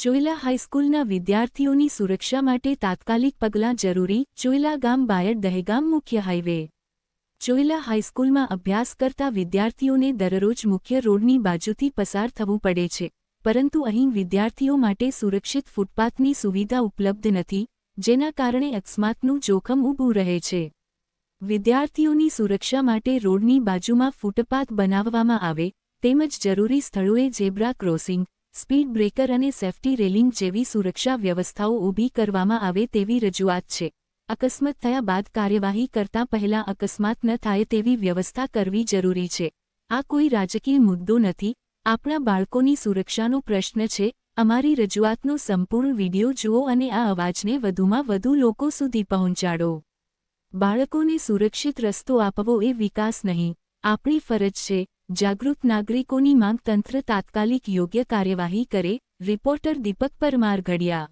ચોઇલા હાઈસ્કૂલના વિદ્યાર્થીઓની સુરક્ષા માટે તાત્કાલિક પગલાં જરૂરી. ચોઇલા ગામ બાયડ દહેગામ મુખ્ય હાઈવે. ચોઇલા હાઈસ્કૂલમાં અભ્યાસ કરતા વિદ્યાર્થીઓને દરરોજ મુખ્ય રોડની બાજુથી પસાર થવું પડે છે, પરંતુ અહીં વિદ્યાર્થીઓ માટે સુરક્ષિત ફૂટપાથની સુવિધા ઉપલબ્ધ નથી, જેના કારણે અકસ્માતનું જોખમ ઊભું રહે છે. વિદ્યાર્થીઓની સુરક્ષા માટે રોડની બાજુમાં ફૂટપાથ બનાવવામાં આવે, તેમજ જરૂરી સ્થળોએ ઝેબ્રા ક્રોસિંગ, સ્પીડ બ્રેકર અને સેફ્ટી રેલિંગ જેવી સુરક્ષા વ્યવસ્થાઓ ઊભી કરવામાં આવે તેવી રજૂઆત છે. અકસ્માત થયા બાદ કાર્યવાહી કરતા પહેલા અકસ્માત ન થાય તેવી વ્યવસ્થા કરવી જરૂરી છે. આ કોઈ રાજકીય મુદ્દો નથી, આપણા બાળકોની સુરક્ષાનો પ્રશ્ન છે. અમારી રજૂઆતનો સંપૂર્ણ વિડિયો જુઓ અને આ અવાજને વધુમાં વધુ લોકો સુધી પહોંચાડો. બાળકોને સુરક્ષિત રસ્તો આપવો એ વિકાસ નહીં, આપણી ફરજ છે. જાગૃત નાગરિકોની માંગ તંત્ર તાત્કાલિક યોગ્ય કાર્યવાહી કરે. રિપોર્ટર દીપક પરમાર, ઘડિયા.